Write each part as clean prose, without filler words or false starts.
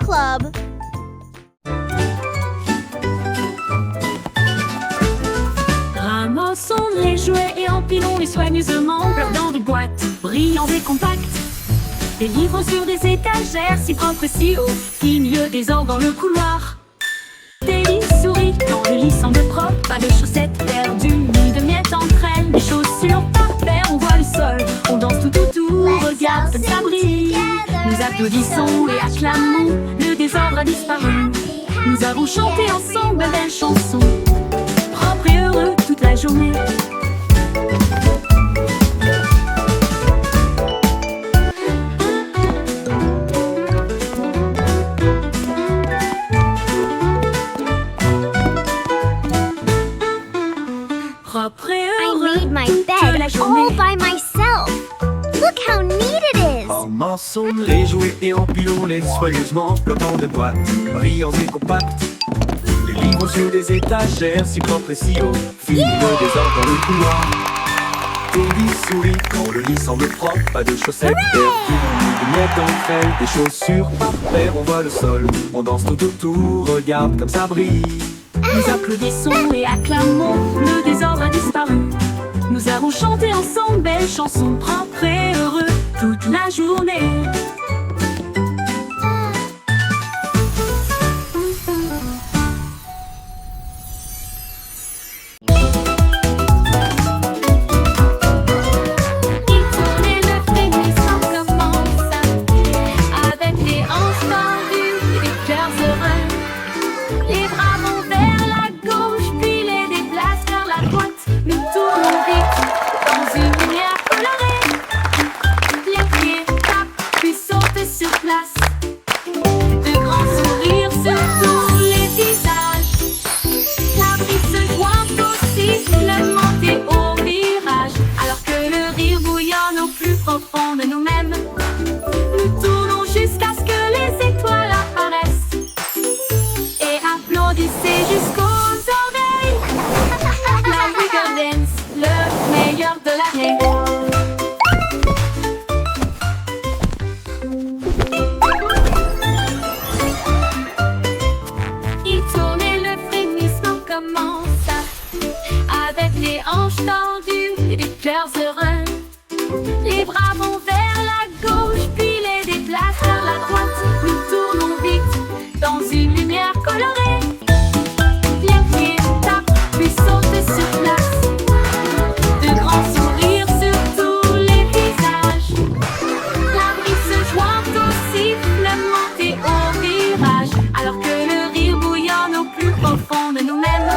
Club. Ramassons les jouets et empilons-les soigneusement dans des boîtes brillantes et compactes. Des livres sur des étagères si propres et si hauts, qui mieux désordre dans le couloir. Des lits souris dans le lit semble propre, pas de chaussettes perdues ni de miettes entre elles. Des chaussures par terre, on voit le sol, on danse tout autour, regarde comme ça brille. Nous applaudissons et acclamons, le désordre a disparu. Nous avons chanté ensemble de belles chansons, propres et heureux toute la journée. Propre et heureux I made my toute bed la journée. all by myself. Look how neat it is. Ramassons les jouets et empilons-les soigneusement, flottant de boîtes brillants et compacts. Les livres sur des étagères si propres et si hauts, fini le désordre dans le couloir. Des lits souris quand le lit semble propre, pas de chaussettes perdues ni de miettes entre elles. Des chaussures par terre, on voit le sol, on danse tout autour, regarde comme ça brille. Nous applaudissons et acclamons, le désordre a disparu. Nous avons chanté ensemble belles chansons, propres et heureux toute la journée. Il tourne et le frémissement commence, avec des hanches tendues et des cœurs heureux. Les bras vont vers la gauche, puis les déplacent vers la droite. Nous tournons vite dans une lumière colorée. Les pieds tapent, puis sautent sur place. De grands sourires sur tous les visages. La brise se joint au sifflement et au virage. Alors que le rire bouillonne au plus profond de nous-mêmes. Nous tournons jusqu'à ce que les étoiles apparaissent. Et applaudissez jusqu'aux oreilles. La Wiggle Dance, le meilleur de l'année. Il tourne et le frémissement commence, avec les hanches tendues et des cœurs heureux. Les bras vont vers la gauche, puis les déplacent vers la droite. Nous tournons vite dans une lumière colorée. Les pieds tapent, puis sautent sur place. De grands sourires sur tous les visages. La brise se joint au sifflement et au virage. Alors que le rire bouillonne au plus profond de nous-mêmes.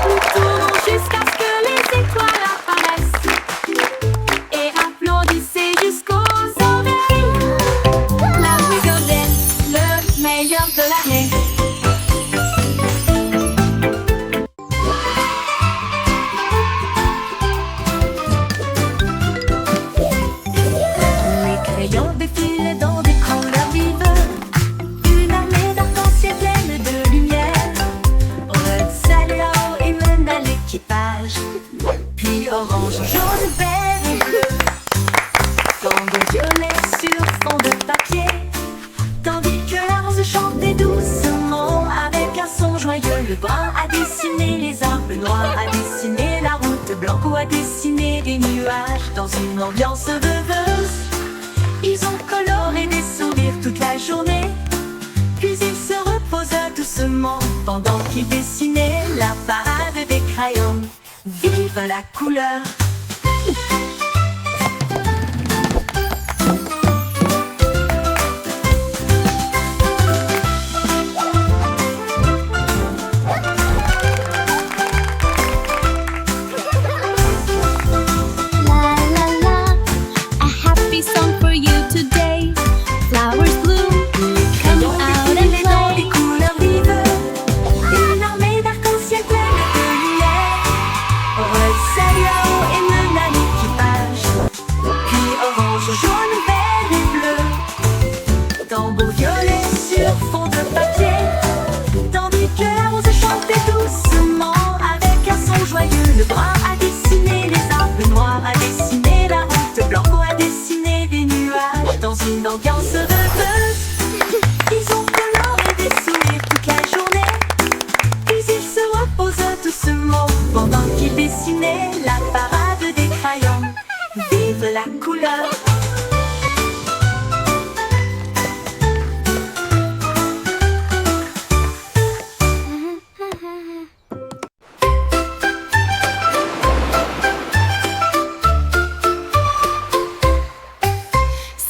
Nous tournons jusqu'à ce que les étoiles apparaissent. Et applaudissez jusqu'aux oreilles. La Wiggle Dance, le meilleur de l'année. Les crayons défilent dans des couleurs vives. Une armée d'arc-en-ciel pleine de lumière. Red, Salao et mène à l'équipage. Puis orange, jaune, vert et bleu. Tendre violet sur fond de papier. Tandis que la rose chantait doucement avec un son joyeux. Le brun a dessiné les arbres, le noir a dessiné la route, blanc a dessiné des nuages dans une ambiance rêveuse. Ils ont coloré des sourires toute la journée. Puis ils se reposent doucement pendant qu'ils dessinaient la parade des crayons. Vive la couleur! La la la, a happy song for you today. Flowers bloom, come out and Dans des play. couleurs vives, une armée d'arc-en-ciel pleine de lumière. Red, Salao et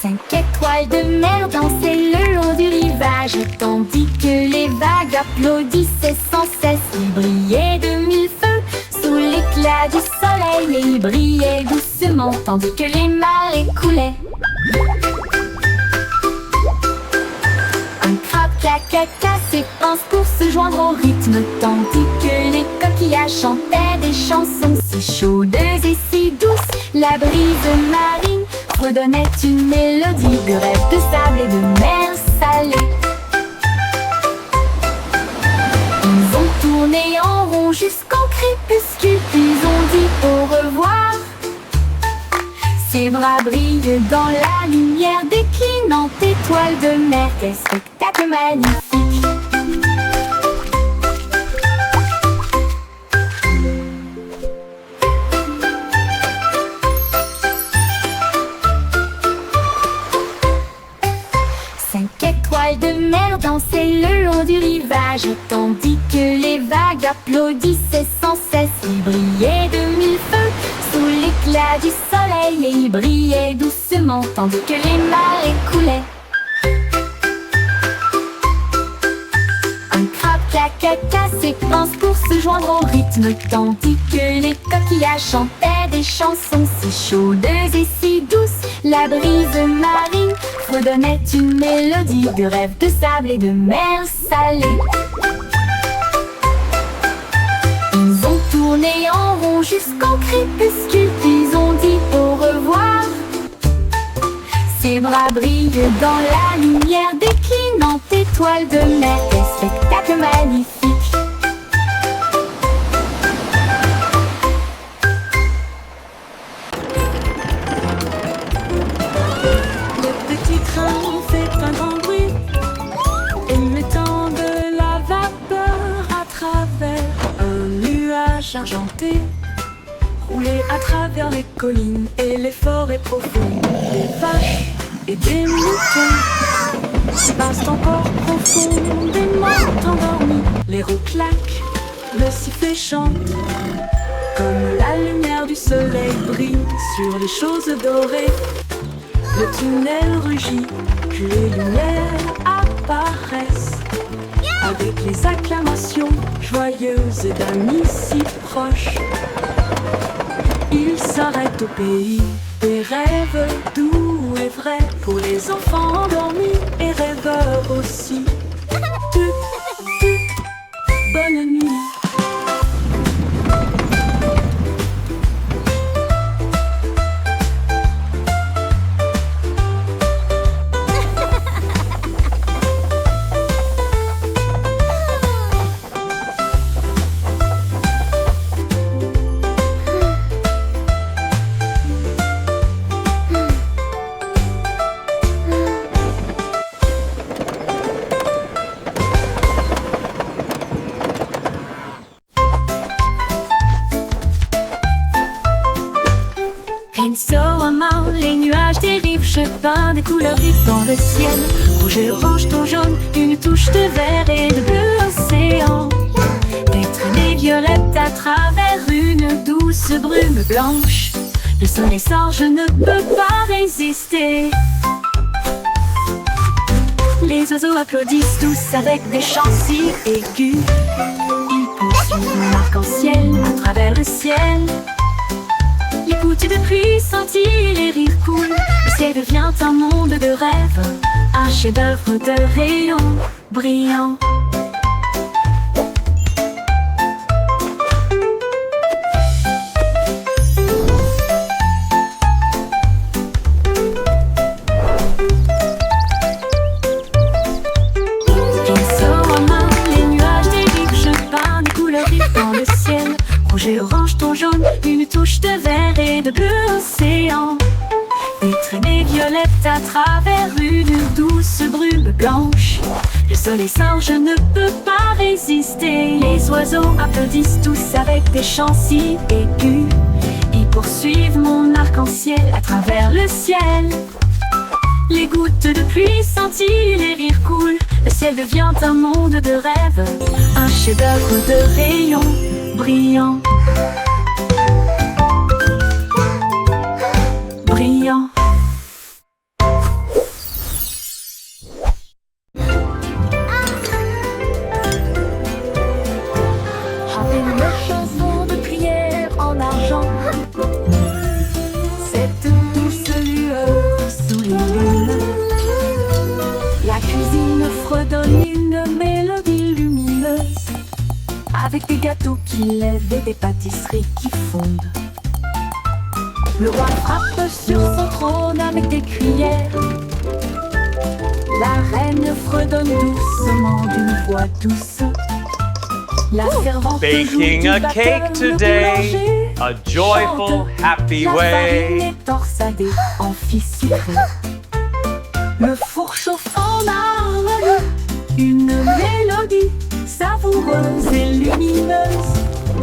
Cinq étoiles de mer dansaient le long du rivage, tandis que les vagues applaudissaient sans cesse. Ils brillaient de mille feux sous l'éclat du soleil, et ils brillaient doucement tandis que les marées coulaient. Un crabe caca ses pinces pour se joindre au rythme, tandis que les coquillages chantaient des chansons si chaudes et si douces. La brise marine redonnait une mélodie de rêve de sable et de mer salée. Ils ont tourné en rond jusqu'au crépuscule, puis ont dit au revoir. Ses bras brillent dans la lumière déclinante étoile de mer. Quel spectacle magnifique! Cinq étoiles de mer dansaient le long du rivage, tandis que les vagues applaudissaient sans cesse. Ils brillaient de mille feux sous l'éclat du soleil, et ils brillaient doucement tandis que les marées coulaient. Un crabe caca ses pinces pour se joindre au rythme, tandis que les coquillages chantaient des chansons si chaudes et si douces. La brise marine redonnait une mélodie de rêve de sable et de mer salée. Ils ont tourné en rond jusqu'au crépuscule, puis ont dit au revoir. Ses bras brillent dans la lumière déclinante étoile de mer. Quel spectacle magnifique! Le petit train fait un grand bruit, émettant de la vapeur à travers un nuage argenté. Rouler à travers les collines et les forêts profondes, des vaches et des moutons passent encore profondément endormis. Les roues claquent, le sifflet chante, comme la lumière du soleil brille sur les choses dorées. Le tunnel rugit, puis les lumières apparaissent, avec les acclamations joyeuses d'amis si proches. Il s'arrête au pays des rêves doux et vrais, pour les enfants endormis et rêveurs aussi. Bonne nuit. Les nuages dérivent, je peins des couleurs vives dans le ciel. Rouge et orange, ton jaune, une touche de vert et de bleu océan. Des traînées violettes à travers une douce brume blanche. Le soleil sort, je ne peux pas résister. Les oiseaux applaudissent tous avec des chants si aigus. Ils poursuivent mon arc-en-ciel à travers le ciel. Les gouttes de pluie scintillent, les rires coulent. Le ciel devient un monde de rêve, un chef-d'œuvre de rayons brillants. Pinceau en main, les nuages dérivent, je peins des couleurs vives dans le ciel. Rouge et orange, ton jaune, une touche de vert et de bleu océan. Des traînées violettes à travers une douce brume blanche. Le soleil sort, je ne peux pas résister. Les oiseaux applaudissent tous avec des chants si aigus. Ils poursuivre mon arc-en-ciel à travers le ciel. Les gouttes de pluie scintillent, les rires coulent. Le ciel devient un monde de rêve, un chef-d'œuvre de rayons brillants. Brillant. J'avais une chanson de prière en argent. Cette douce lueur sous les lunes. La cuisine fredonne une mélodie lumineuse, avec des gâteaux qui lèvent et des pâtisseries qui fondent. Le roi frappe sur son trône avec des cuillères. La reine fredonne doucement d'une voix douce. La servante Baking a cake today, a joyful, happy La farine way. est torsadée en fils sucré. Le four chauffe en harmonie, une mélodie savoureuse et lumineuse.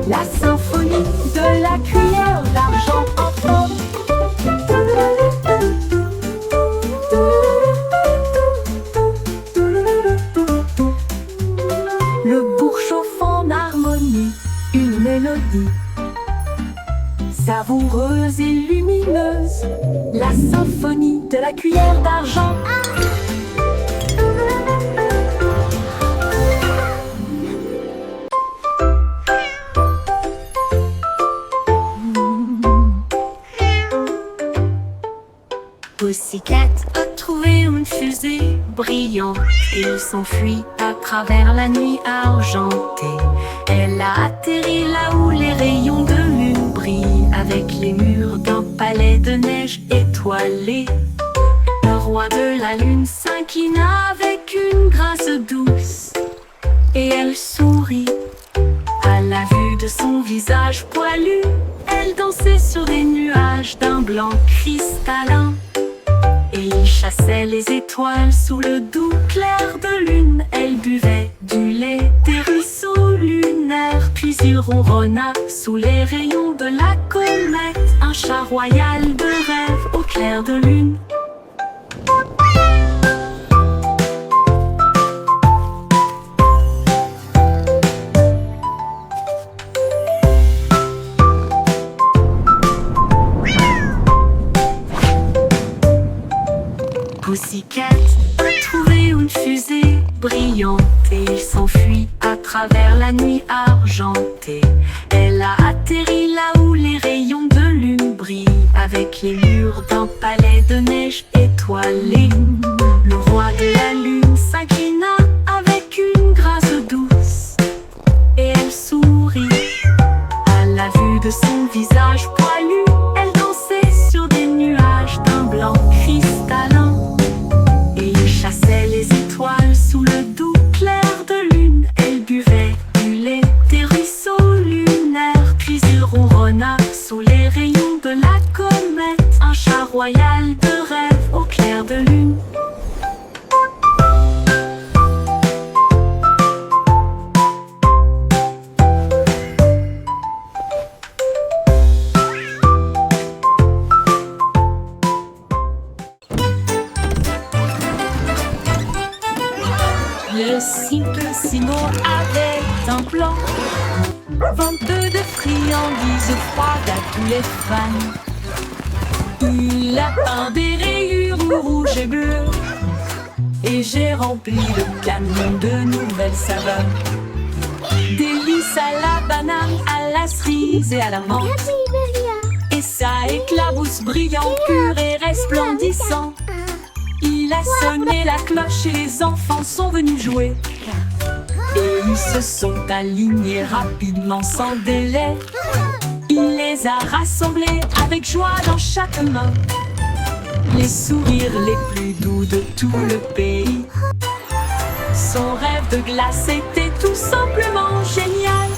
La symphonie de la cuillère d'argent en forme. Le bourg chauffe en harmonie, une mélodie savoureuse et lumineuse. La symphonie de la cuillère d'argent. Pussycat a trouvé une fusée brillante. Il s'enfuit à travers la nuit argentée. Elle a atterri là où les rayons de lune brillent, avec les murs d'un palais de neige étoilé. Le roi de la lune s'inclina avec une grâce douce, et elle sourit à la vue de son visage poilu. Elle dansait sur des nuages d'un blanc cristallin, et il chassait les étoiles sous le doux clair de lune. Elle buvait du lait des ruisseaux lunaires, puis il ronronna sous les rayons de la comète. Un chat royal de rêve au clair de lune. Pussycat a trouvé une fusée brillante, et il s'enfuit à travers la nuit argentée. Elle a atterri là où les rayons de lune brillent, avec les murs d'un palais de neige étoilé. Le roi de la lune s'inclina avec une grâce douce, et elle sourit à la vue de son visage poilu. Elle dansait sur des nuages d'un blanc cristallin, et il chassait les étoiles sous le doux clair de lune. Elle buvait du lait des ruisseaux lunaires, puis il ronronna sous les rayons de la comète. Un chat royal de rêve au clair de lune. Le simple Simon avait un plan, vente de friandises froides à tous les fans. Il a peint des rayures rouges et bleues, et j'ai rempli le camion de nouvelles saveurs. Délices à la banane, à la cerise et à la menthe. Et ça éclabousse brillant, pur et resplendissant. Il a sonné la cloche et les enfants sont venus jouer. Et ils se sont alignés rapidement sans délai. Il les a rassemblés avec joie dans chaque main. Les sourires les plus doux de tout le pays. Son rêve de glace était tout simplement génial.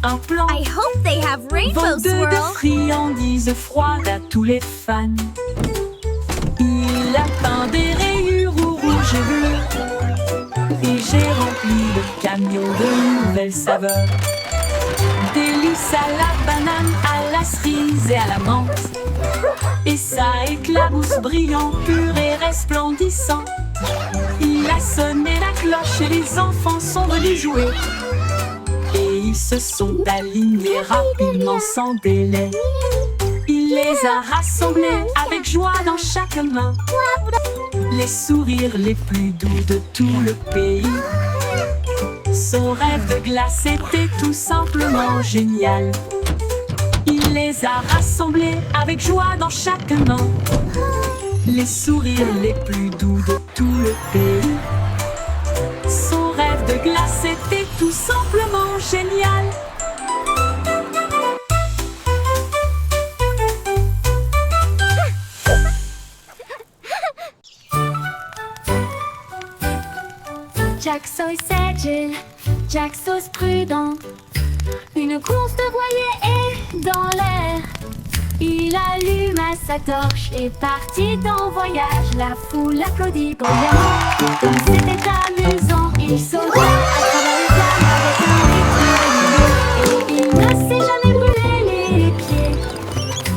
un plan. I hope they have rainbow Vente de swirl. friandises froides à tous les fans. Il a peint des rayures rouges et bleues. Et j'ai rempli le camion de nouvelles saveurs. Délices à la banane, à la cerise et à la menthe. Et ça éclabousse brillant, pur et resplendissant. Il a sonné la cloche et les enfants sont venus jouer. Et ils se sont alignés rapidement sans délai. Il les a rassemblés avec joie dans chaque main. Les sourires les plus doux de tout le pays. Son rêve de glace était tout simplement génial. Il les a rassemblés avec joie dans chaque main. Les sourires les plus doux de tout le pays. Son rêve de glace était tout simplement génial. Jack Sauce agile, Jack Sauce prudent. Une course de voilier est dans l'air. Il alluma sa torche et partit en voyage. La foule applaudit bruyamment. Comme c'était amusant, il sauta à travers les flammes avec un rythme régulier. Et il ne s'est jamais brûlé les pieds.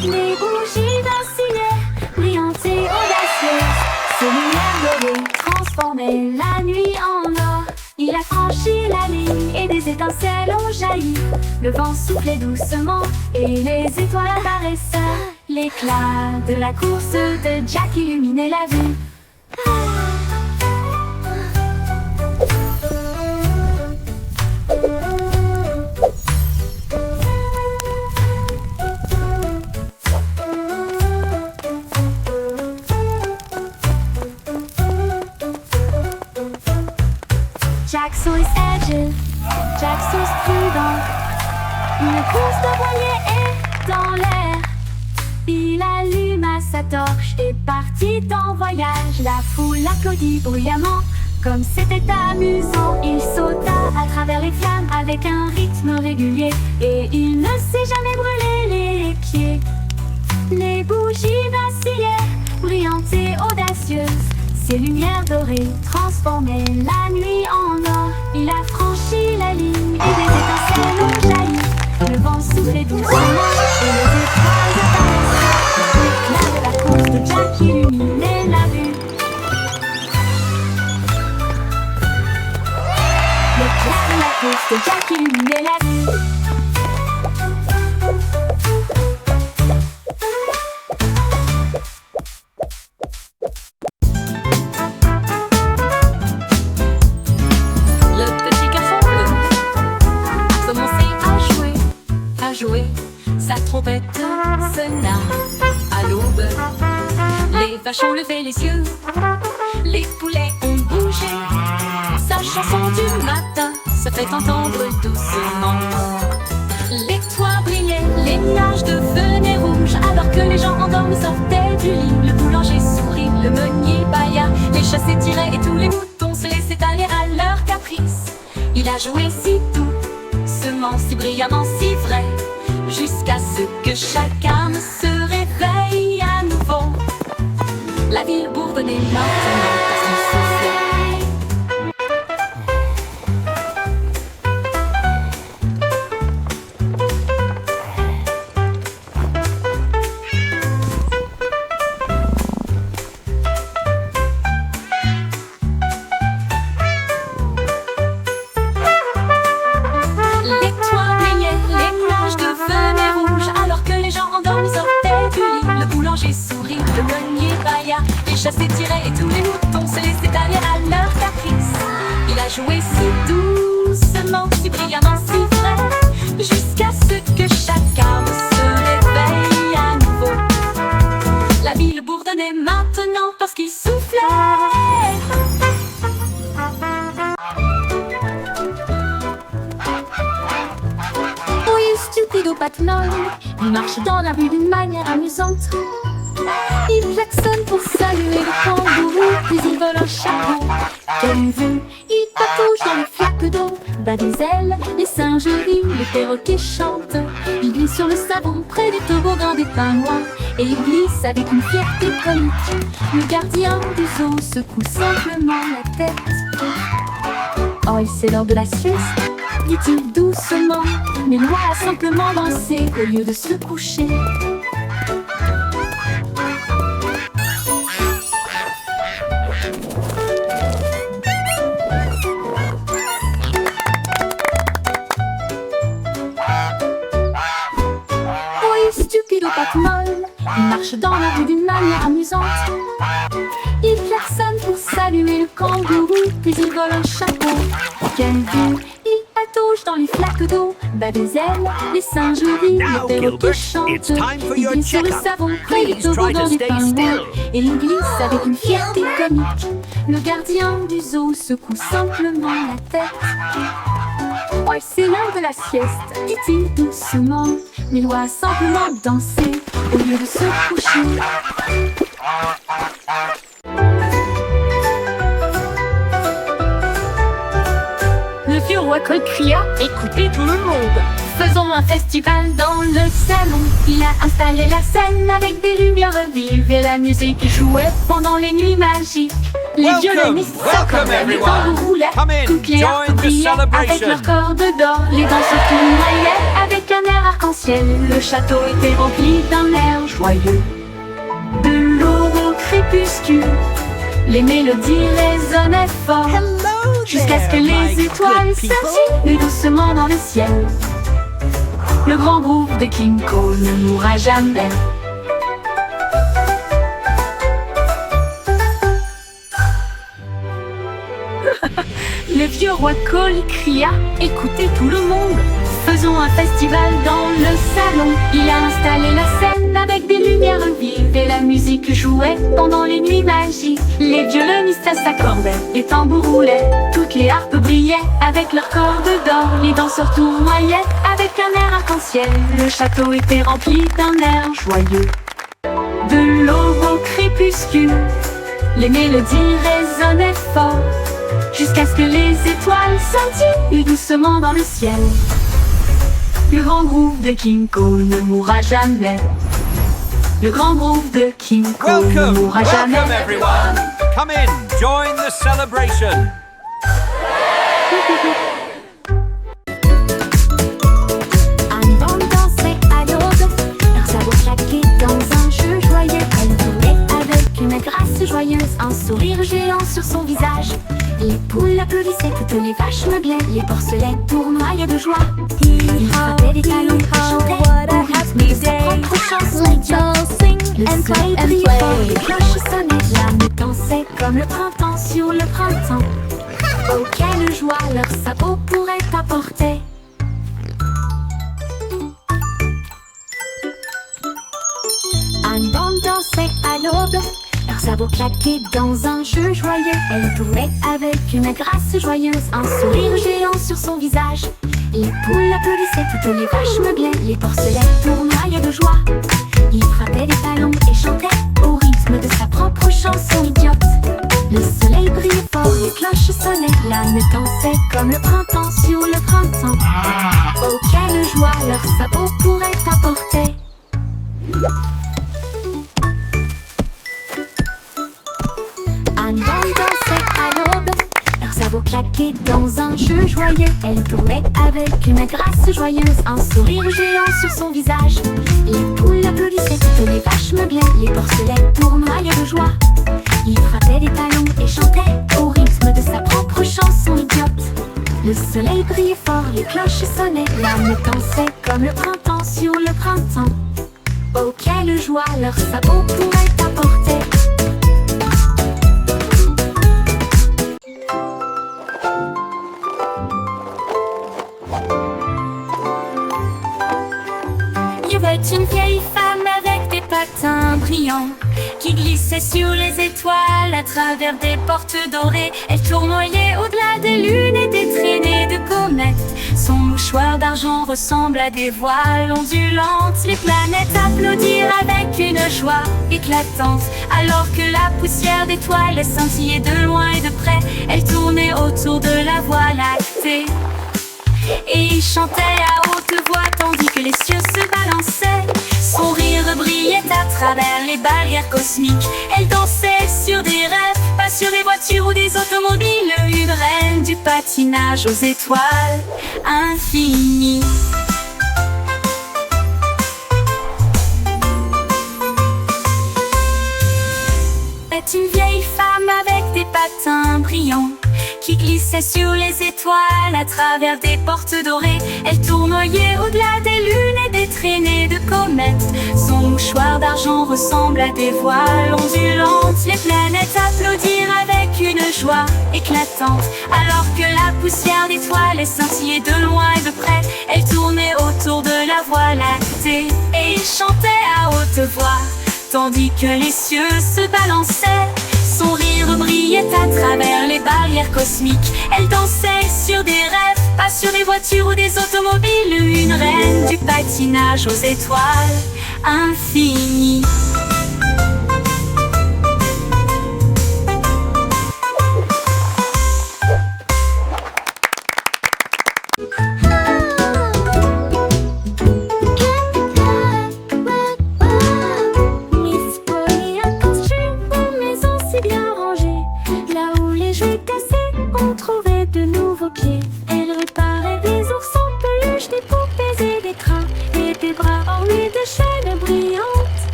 Les bougies vacillaient, brillantes et audacieuses. Ses lumières dorées transformaient la nuit en or. Il a franchi la ligne et des étincelles ont jailli. Le vent soufflait doucement et les étoiles apparaissaient. L'éclat de la course de Jack illuminait la vue. Jack Sauce agile, Jack Sauce prudent. Une course de voilier est dans l'air. Il alluma sa torche et partit en voyage. La foule applaudit bruyamment. Comme c'était amusant, il sauta à travers les flammes avec un rythme régulier. Et il ne s'est jamais brûlé les pieds. Les bougies vacillaient, brillantes et audacieuses. Ses lumières dorées transformaient la nuit en or. Il a franchi la ligne et des étincelles ont jailli. Le vent soufflait doucement et les étoiles apparaissaient. L'éclat de la course de Jack illuminait la vue. L'éclat de la course de Jack illuminait la vue. Sa trompette sonna à l'aube. Les vaches ont levé les yeux, les poulets ont bougé. Sa chanson du matin se fait entendre doucement. Les toits brillaient, les nuages devenaient rouges. Alors que les gens endormis sortaient du lit. Le boulanger sourit, le meunier bâilla. Les chats s'étiraient et tous les moutons se laissaient aller à leur caprice. Il a joué si doucement, si brillamment, si vrai, jusqu'à ce que chacun se réveille à nouveau. La ville bourdonnait maintenant parce qu'il soufflait. Le meunier bâilla, les chats s'étiraient et tous les moutons se laissaient aller à leur caprice. Il a joué si doucement, si brillamment, si vrai, jusqu'à ce que chacun se réveille à nouveau. La ville bourdonnait maintenant parce qu'il soufflait. Oui, stupido patinol, il marche dans la rue d'une manière amusante. Ils klaxonnent pour saluer le kangourou, puis ils volent un chapeau. Quelle vue, ils patouchent dans les flaques d'eau. Bas des ailes, les singes rient, les perroquets chantent. Ils glissent sur le savon près du toboggan des pingouins, et ils glissent avec une fierté comique. Le gardien du zoo secoue simplement la tête. Oh, et c'est l'heure de la sieste, dit-il doucement, mais Loi a simplement dansé au lieu de se coucher. Stupide aux pattes molles, il marche dans la rue d'une manière amusante. Il klaxonne pour saluer le kangourou, puis il vole un chapeau. Quelle vue, il patauge dans les flaques d'eau. Bas des ailes, les singes rient, Now, les perroquets Gilbert, chantent. it's time for Il your glisse sur le checkup. savon près du Please try toboggan to des stay pingouins, still. et il glisse avec une fierté comique. Le gardien du zoo secoue simplement la tête. Oh, c'est l'heure de la sieste, dit-il doucement, mais Loi a simplement dansé au lieu de se coucher. Le vieux roi Cole cria, écoutez tout le monde. Faisons un festival dans le salon. Il a installé la scène avec des lumières vives et la musique jouait pendant les nuits magiques. Les Welcome, violonistes welcome, s'accordaient, les everyone. tambours roulaient, Come in, toutes les harpes join the brillaient avec celebration. leurs cordes d'or. Les danseurs tournoyaient avec un air arc-en-ciel. Le château était rempli d'un air joyeux. De l'aube au crépuscule, les mélodies résonnaient fort, jusqu'à ce que les étoiles scintillent doucement dans le ciel. Le grand groupe de King Cole ne mourra jamais. Le vieux roi Cole cria, écoutez tout le monde. Faisons un festival dans le salon. Il a installé la scène avec des lumières vives et la musique jouait pendant les nuits magiques. Les violonistes s'accordaient, les tambours roulaient, toutes les harpes brillaient avec leurs cordes d'or. Les danseurs tournoyaient avec un air arc-en-ciel. Le château était rempli d'un air joyeux. De l'aube au crépuscule, les mélodies résonnaient fort, jusqu'à ce que les étoiles scintillent doucement dans le ciel. Le grand groupe de King Cole ne mourra jamais. Le grand groupe de King Cole ne Welcome, mourra jamais. welcome everyone. Come in, join the celebration. Anne Bande dansait à l'aube, leurs sabots claquaient dans un jeu joyeux. Elle tournait avec une grâce joyeuse, un sourire géant sur son visage. Les poules applaudissaient, toutes les vaches meuglaient, les porcelets tournoyaient de joie. Ils frappaient des talons et chantaient au rythme de sa propre chanson. Le soleil brillait fort, les cloches sonnaient, l'âme dansait comme le printemps sur le printemps. Oh, quelle joie leurs sabots pourraient apporter. Anne Bande dansait à l'aube, leurs sabots claquaient dans un jeu joyeux. Elle tournait avec une grâce joyeuse, un sourire géant sur son visage. Les poules applaudissaient, toutes les vaches meuglaient, les porcelets tournoyaient de joie. Il frappait des talons et chantait au rythme de sa propre chanson idiote. Le soleil brillait fort, les cloches sonnaient, l'âme dansait comme le printemps sur le printemps. Oh, quelle joie leurs sabots pourraient apporter. Anne Bande dansait à l'aube, leurs sabots claquaient dans un jeu joyeux. Elle tournait avec une grâce joyeuse, un sourire géant sur son visage. Les poules applaudissaient, toutes les vaches meuglaient, les porcelets tournoyaient de joie. Il frappait des talons et chantait au rythme de sa propre chanson idiote. Le soleil brillait fort, les cloches sonnaient, l'âme dansait comme le printemps sur le printemps. Oh, quelle joie leurs sabots pourraient apporter. Il y avait une vieille femme avec des patins brillants qui glissait sur les étoiles à travers des portes dorées. Elle tournoyait au-delà des lunes et des traînées de comètes. Son mouchoirs d'argent ressemblent à des voiles ondulantes. Les planètes applaudirent avec une joie éclatante, alors que la poussière d'étoiles les scintillait de loin et de près. Elle tournait autour de la Voie lactée. Et il chantait à haute voix tandis que les cieux se balançaient. Son rire brillait à travers les barrières cosmiques. Elle dansait sur des rêves, pas sur des voitures ou des automobiles. Une reine du patinage aux étoiles infinies. C'est une vieille femme avec des patins brillants qui glissait sur les étoiles à travers des portes dorées. Elle tournoyait au-delà des lunes et des traînées de comètes. Son mouchoir d'argent ressemble à des voiles ondulantes. Les planètes applaudirent avec une joie éclatante, alors que la poussière d'étoiles les scintillait de loin et de près. Elle tournait autour de la Voie lactée. Et il chantait à haute voix tandis que les cieux se balançaient. Son rire brillait à travers les barrières cosmiques. Elle dansait sur des rêves, pas sur des voitures ou des automobiles. Une reine du patinage aux étoiles infinies.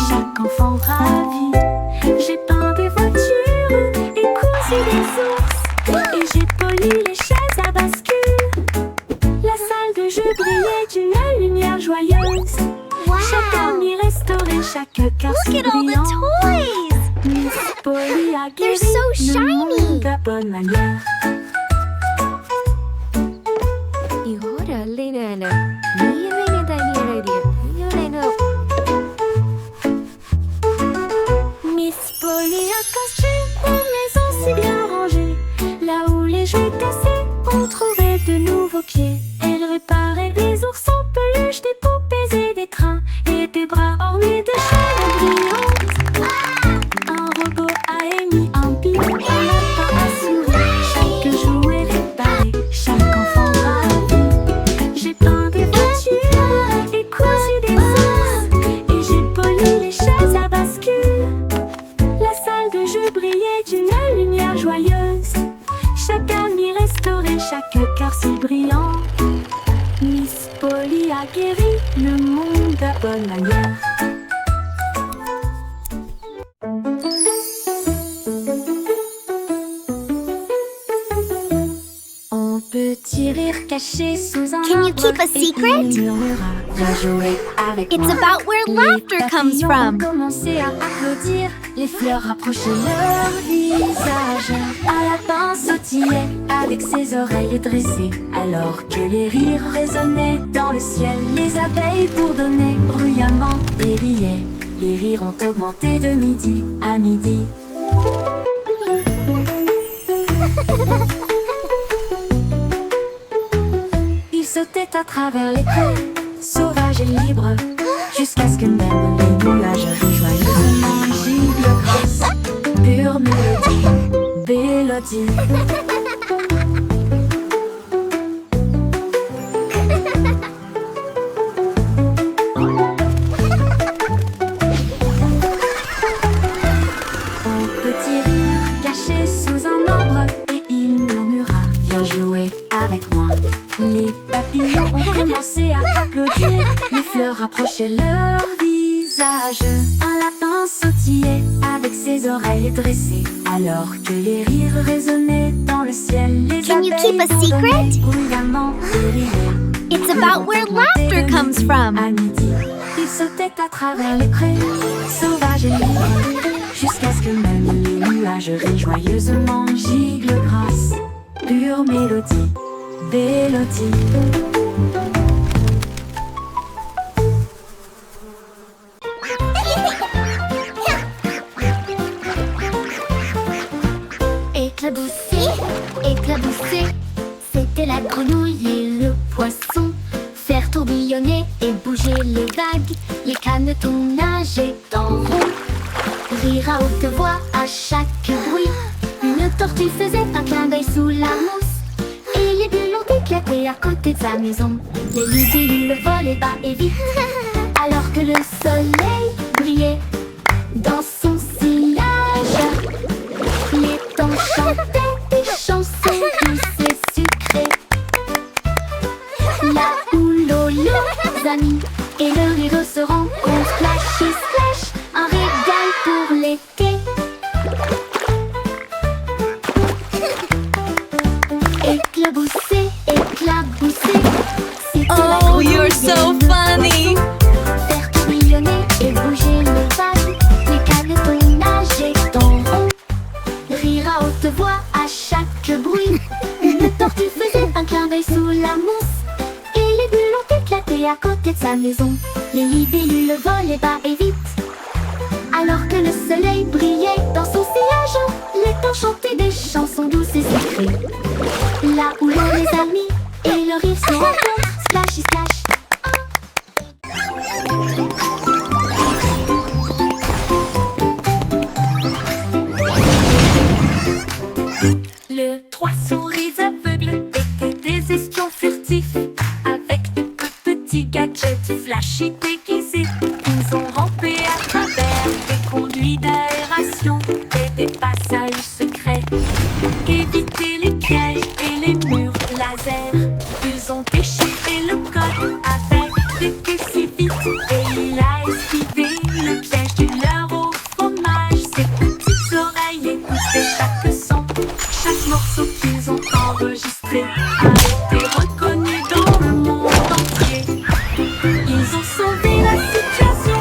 Chaque enfant ravi. J'ai peint des voitures et cousu des ours, et j'ai poli les chaises à bascule. La salle de jeu brillait d'une lumière joyeuse. Chaque ami restaurait, chaque cœur si brillant. Miss Polly a guéri le monde à bonne manière. Miss Polly a construit une maison si bien rangée. Là où les jouets cassés, on trouvait de nouveaux pieds. Elle réparait des ours en peluche, des poupées et des trains, et des bras ornés de chaînes brillantes. Un robot a émis un bip, un lapin a souri. Chaque jouet réparé, chaque enfant ravi. J'ai peint des voitures et cousu des ours, et j'ai poli les chaises à bascule. La salle de jeu brillait d'une lumière joyeuse. Chaque ami restauré, chaque cœur si brillant. Miss Polly a guéri le monde à bonne manière. Un petit rire caché sous un Can you arbre, keep a et secret? il murmura, viens jouer avec It's moi. about where Les laughter comes papillons from. ont commencé à applaudir, les fleurs rapprochaient leur visage. Un lapin sautillait avec ses oreilles dressées, alors que les rires résonnaient dans le ciel. Les abeilles bourdonnaient bruyamment et riaient. Les rires ont augmenté de midi à midi. Ils sautaient à travers les prés, sauvages et libres, jusqu'à ce que même les nuages rejoignent un gigle grasse. Pure mélodie. Un petit rire caché sous un arbre, et il murmura, viens jouer avec moi. Les papillons ont commencé à applaudir, les fleurs rapprochaient leur visage. Un lapin sautillait avec ses oreilles dressées, alors que les rires résonnaient dans le ciel. Les Can you abeilles keep a secret? bourdonnaient bruyamment et riaient. It's about where laughter comes from. À midi, ils sautaient à travers les prés, sauvages et libres, jusqu'à ce que même les nuages rient joyeusement. Gigle grasse, pure mélodie. Éclabousser, c'était la grenouille et le poisson. Faire tourbillonner et bouger les vagues, les canetons nageaient en rond. Rire à haute voix à chaque bruit. Une tortue faisait un clin d'œil sous la mousse. Et les bulles ont éclaté à côté de sa maison. Les libellules volaient bas et vite, alors que le soleil brillait dans son sillage. Les temps chantaient des chansons douces et sucrées. La houle aux leurs amis et le rideau se rencontrent. Flash et splash, un régal pour l'été. Éclabousser, éclabousser, c'était la Oh, grenouille you're et so le funny. poisson. Faire tourbillonner et bouger les vagues, les canetons nageaient en rond. Rire à haute voix à chaque bruit. Une tortue faisait un clin d'œil sous la mousse. Et les bulles ont éclaté à côté de sa maison. Les libellules volaient bas et vite, alors que le soleil brillait dans son sillage. Les temps chantaient des chansons douces et sucrées. Là où l'on les amis et le rire se rencontrent. Splashy splash. Le trois souris aveugles étaient des espions furtifs, avec de petits gadgets flashy déguisés. Ils ont rampé à travers des conduits d'aération et des passages secrets, évité les pièges et les murs laser. Ils ont déchiré le code avec des queues si vite, et il a esquivé le piège du leurre au fromage. Ses petites oreilles écoutaient chaque son. Chaque morceau qu'ils ont enregistré a été reconnu dans le monde entier. Ils ont sauvé la situation,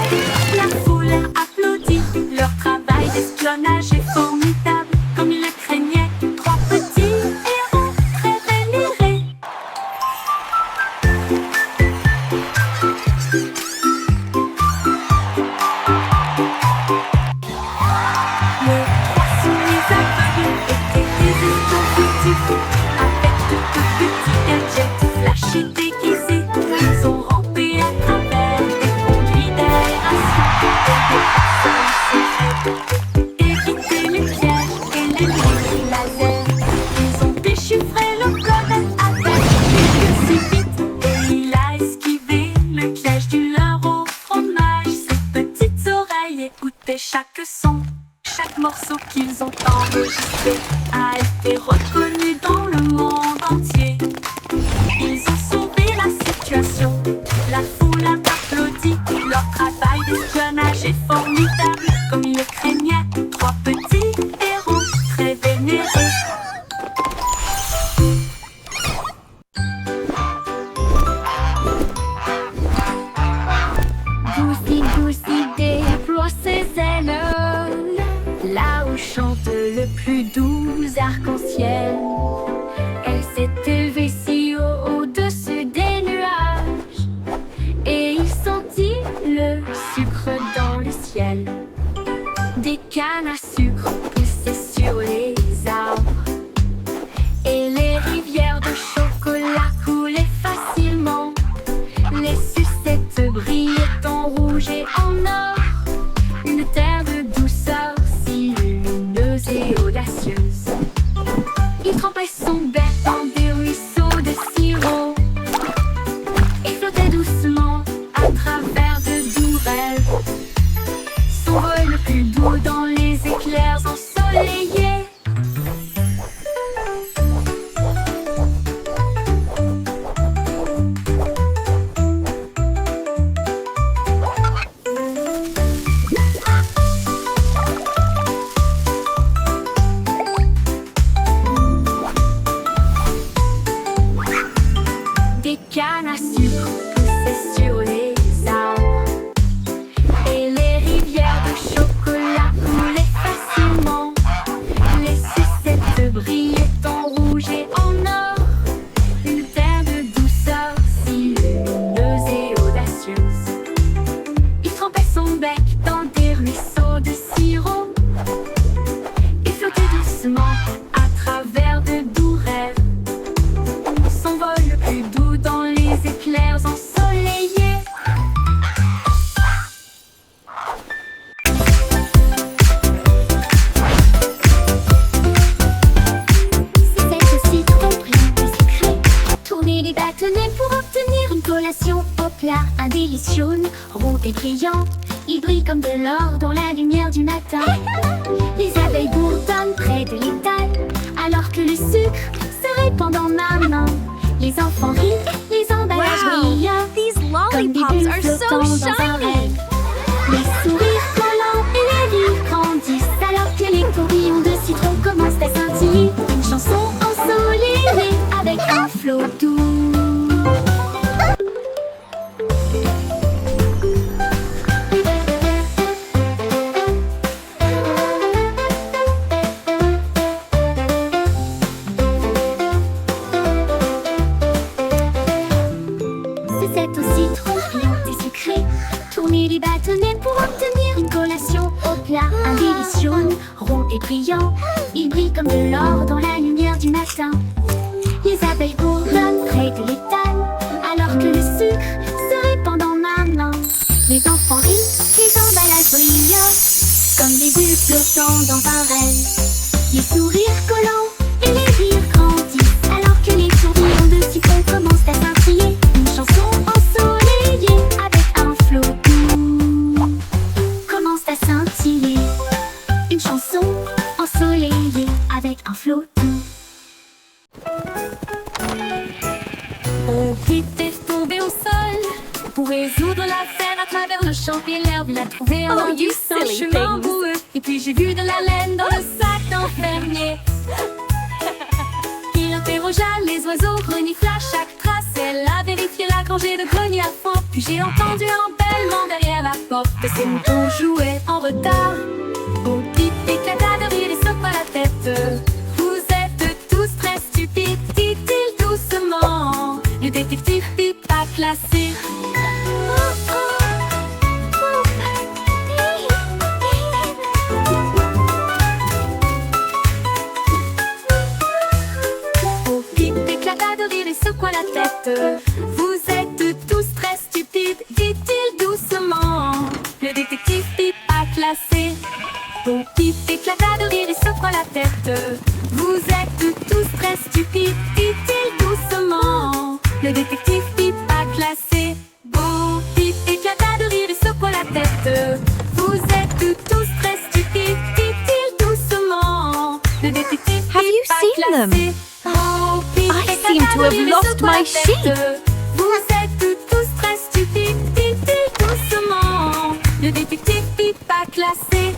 la foule a applaudi. Leur travail d'espionnage est formidable, comme ils le craignaient. Trois petits héros très vénérés. Les trois souris aveugles étaient des espions furtifs, avec de petits gadgets flashy déguisés. Ils ont rampé à travers des conduits d'aération et des passages secrets, évité les pièges et les murs laser. Ils ont déchiffré le code avec des queues si vite, et il a esquivé le piège du leurre au fromage. Ses petites oreilles écoutaient chaque son. Chaque morceau qu'ils ont enregistré a été reconnu dans le monde entier. Ils ont sauvé la situation, la foule a applaudi. Leur travail d'espionnage est formidable, comme ils le craignaient. Trois petits héros très vénérés. Goosey, Goosey déploie ses ailes, là où chante le plus doux arc-en-ciel. Elle s'est élevée si haut au-dessus des nuages, et il sentit le sucre dans le ciel. Des cannes à sucre poussaient sur les arbres, et les rivières de chocolat coulaient facilement. Les sucettes brillaient en rouge et en or, une terre de douceur si lumineuse et audacieuse. Il trempait son bec dans des ruisseaux de sirop et flottait doucement à travers de doux rêves. Son vol le plus doux dans les éclairs ensoleillés. collation au plat, un délicieux, rond et brillant. Il brille comme de l'or dans la lumière du matin. Les abeilles bourdonnent près de l'étal, alors que le sucre se répand dans ma main. Les enfants rient, les emballages brillent, These comme des lollipops bulles are so flottant dans un shiny. rêve. Les sourires collants et les rires grandissent, alors que les tourbillons de citron commencent à scintiller. Une chanson ensoleillée avec un flot doux. C'est au citron brillant et sucré. Tournez les bâtonnets pour obtenir une collation au plat. Un délicieux, rond et brillant. Il brille comme de l'or dans la lumière du matin. Les abeilles bourdonnent près de l'étal, alors que le sucre se répand dans ma main. Les enfants rient, les emballages brillent, comme des bulles flottant dans un rêve. Les sourires collants et les rires grandissent, alors que les tourbillons de citron commencent à scintiller. Une chanson ensoleillée avec un flot doux commence à scintiller. Une chanson ensoleillée avec un flot doux. On était tombé au sol pour résoudre l'affaire à travers le champ et l'herbe. Il a trouvé un Oh, you indice, un silly chemin things. boueux. Et puis j'ai vu de la laine dans le sac d'un fermier. Il interrogea les oiseaux, renifla chaque trace. Elle a vérifié la rangée de greniers à fond. Puis j'ai entendu un bêlement derrière la porte. Ces moutons jouaient en retard. Au pipe éclata de rire et secoua la tête. Vous êtes tous très stupides, dit-il doucement. Le détective Pip a classé. Au Pip éclata de rire et secoua la tête. Vous êtes tous très stupides, dit-il doucement. Le détective Pip a classé. Au Pip éclata de rire et secoua la tête. Vous êtes tous très stupides, dit-il doucement. Le détective Pip a classé. Bon Pip éclata de rire et secoua la tête. Vous êtes tous très stupides, dit-il doucement. Le détective Have Pip you a seen them? classé. Bon Pip I éclata seem to de have rire et lost secoua my la sheep. tête. Vous êtes tous très stupides, dit-il doucement. Le détective Pip a classé.